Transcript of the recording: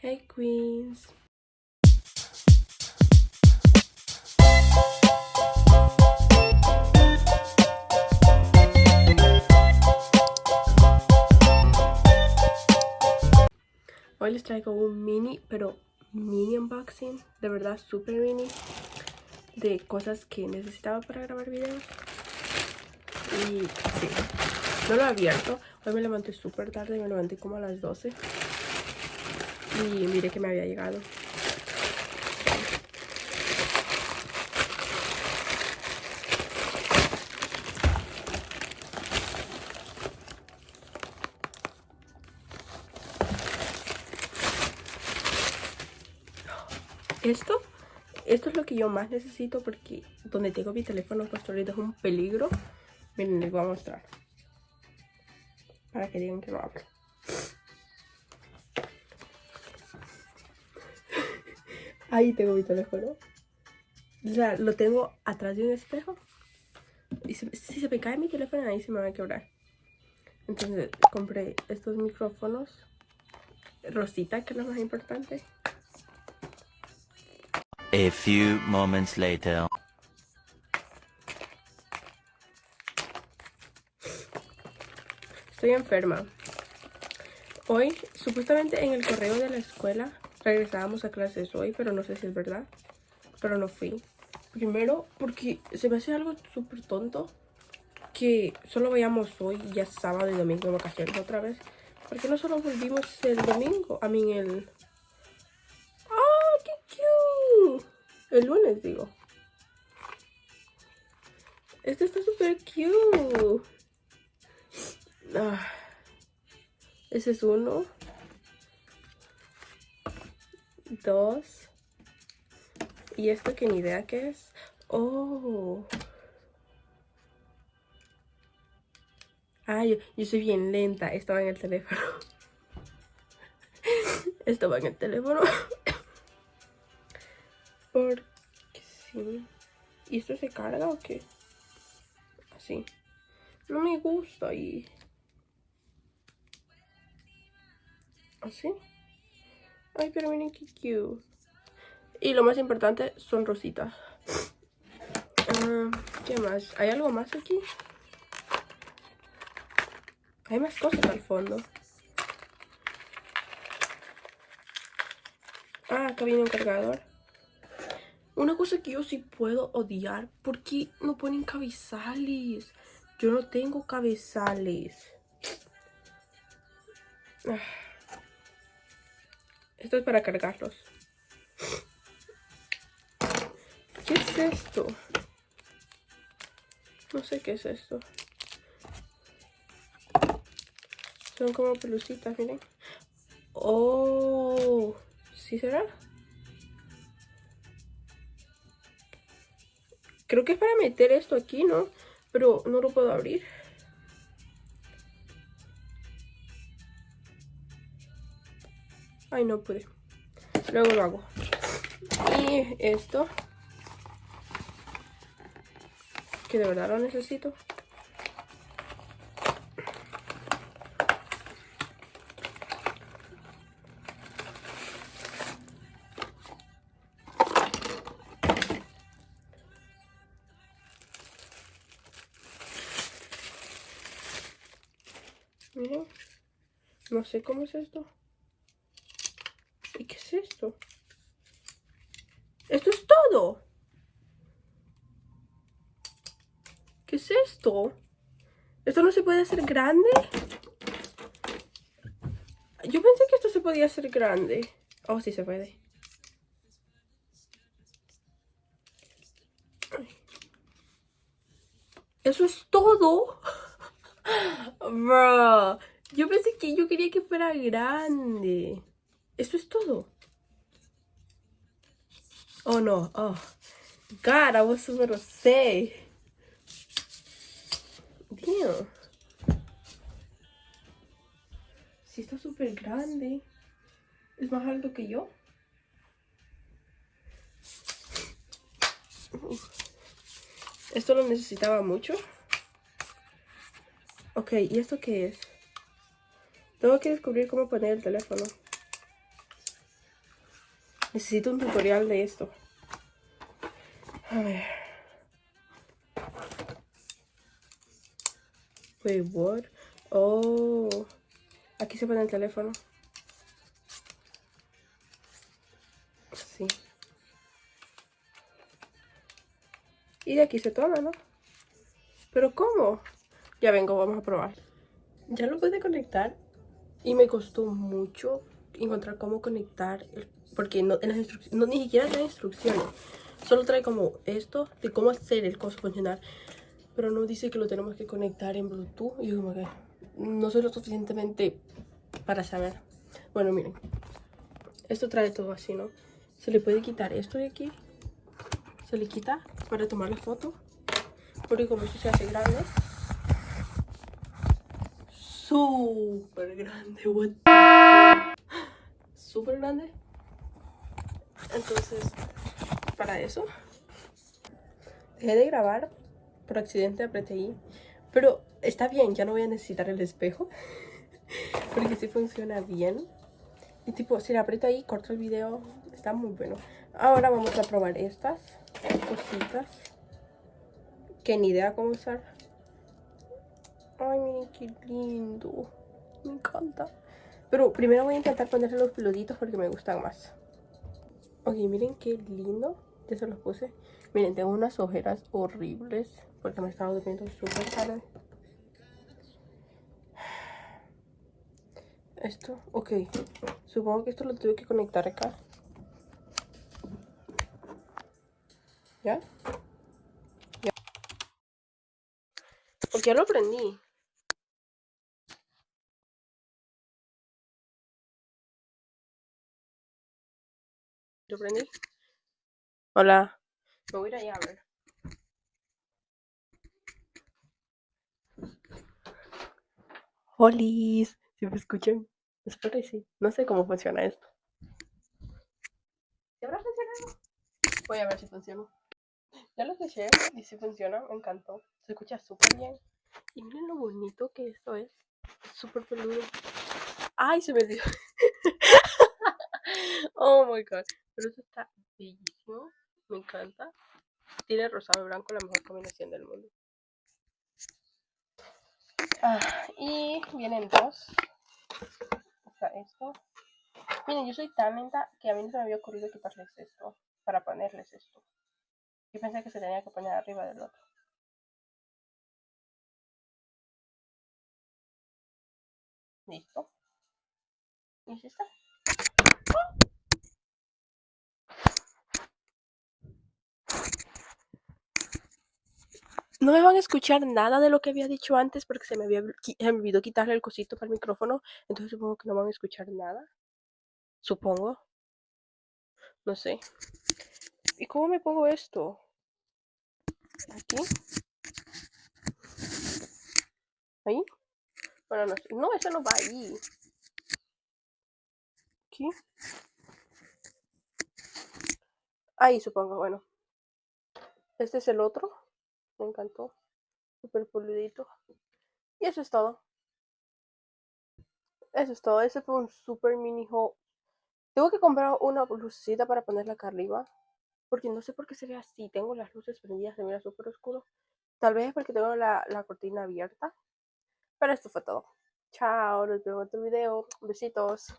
Hey Queens. Hoy les traigo un mini, pero mini unboxing, de verdad súper mini, de cosas que necesitaba para grabar videos. Y sí, no lo he abierto. Hoy me levanté súper tarde, me levanté como a las 12. Y miré que me había llegado. Esto es lo que yo más necesito porque donde tengo mi teléfono puesto ahorita es un peligro. Miren, les voy a mostrar para que digan que no hablo. Ahí tengo mi teléfono. O sea, lo tengo atrás de un espejo. Y si se me cae mi teléfono ahí se me va a quebrar. Entonces compré estos micrófonos rosita, que es lo más importante. A few moments later. Estoy enferma. Hoy, supuestamente en el correo de la escuela, regresábamos a clases hoy, pero no sé si es verdad. Pero no fui. Primero, porque se me hace algo súper tonto que solo vayamos hoy, ya sábado y domingo en vacaciones otra vez. ¿Por qué no solo volvimos el domingo? el... ¡Oh, qué cute! El lunes, digo. Este está súper cute. Ese es 1, 2. ¿Y esto que ni idea qué es? Oh. Yo soy bien lenta. Estaba en el teléfono. Estaba en el teléfono. Porque sí. ¿Y esto se carga o qué? Así. No me gusta y... así. Ay, pero miren qué cute. Y lo más importante son rositas. ¿Qué más? ¿Hay algo más aquí? Hay más cosas al fondo. Acá viene un cargador. Una cosa que yo sí puedo odiar, ¿por qué no ponen cabezales? Yo no tengo cabezales. Esto es para cargarlos. ¿Qué es esto? No sé qué es esto. Son como pelucitas, miren. Oh, ¿sí será? Creo que es para meter esto aquí, ¿no? Pero no lo puedo abrir. Ay, no pude. Luego lo hago. Y esto, que de verdad lo necesito. Miren. No sé cómo es esto. ¿Y qué es esto? ¡Esto es todo! ¿Qué es esto? ¿Esto no se puede hacer grande? Yo pensé que esto se podía hacer grande. Oh, sí se puede. ¿Eso es todo? Bro, yo pensé que yo quería que fuera grande. ¿Esto es todo? Oh, no. Oh, God, I was a little sick. Damn. Sí está súper grande. Es más alto que yo. Esto lo necesitaba mucho. Ok, ¿y esto qué es? Tengo que descubrir cómo poner el teléfono. Necesito un tutorial de esto. A ver. Wait, what? Oh. Aquí se pone el teléfono. Sí. Y de aquí se toma, ¿no? ¿Pero cómo? Ya vengo, vamos a probar. Ya lo pude conectar y me costó mucho encontrar cómo conectar, porque no, en las instrucciones, no, ni siquiera trae instrucciones. Solo trae como esto de cómo hacer el coso funcionar, pero no dice que lo tenemos que conectar en Bluetooth. Y yo como que no soy lo suficientemente para saber. Bueno, miren, esto trae todo así, ¿no? Se le puede quitar esto de aquí, se le quita para tomar la foto, porque como esto se hace grande, súper grande, what the fuck, súper grande. Entonces, para eso, dejé de grabar, por accidente apreté ahí, pero está bien, ya no voy a necesitar el espejo, porque sí funciona bien. Y tipo, si la aprieto ahí, corto el video, está muy bueno. Ahora vamos a probar estas cositas, que ni idea cómo usar. Ay, miren qué lindo, me encanta. Pero primero voy a intentar ponerle los peluditos porque me gustan más. Ok, miren qué lindo. Ya se los puse. Miren, tengo unas ojeras horribles porque me estaba durmiendo súper tarde. Esto, ok. Supongo que esto lo tuve que conectar acá. ¿Ya? ¿Ya? Porque ya lo prendí. ¿Lo prendí? Hola. Me voy a ir allá a ver. Holis. ¿Sí me escuchan? Espero que sí. No sé cómo funciona esto. ¿Sí habrá funcionado? Voy a ver si funciona. Ya lo escuché y si funciona, me encantó. Se escucha súper bien. Y miren lo bonito que esto es. Súper peludo. Ay, se me dio. Oh my god. Pero esto está bellísimo. Me encanta. Tiene rosado y blanco, la mejor combinación del mundo. Y vienen dos. Está esto. Miren, yo soy tan lenta que a mí no se me había ocurrido quitarles esto. Para ponerles esto. Yo pensé que se tenía que poner arriba del otro. Listo. Y así está. No me van a escuchar nada de lo que había dicho antes porque se me olvidó quitarle el cosito para el micrófono. Entonces supongo que no van a escuchar nada. Supongo. No sé. ¿Y cómo me pongo esto? Aquí. Ahí. Bueno, no sé. No, eso no va ahí. Aquí. Ahí supongo, bueno. Este es el otro. Me encantó. Súper pulidito. Y eso es todo. Eso es todo. Ese fue un super mini haul. Tengo que comprar una lucecita para ponerla acá arriba. Porque no sé por qué se ve así. Tengo las luces prendidas, se mira súper oscuro. Tal vez es porque tengo la cortina abierta. Pero esto fue todo. Chao, nos vemos en otro video. Besitos.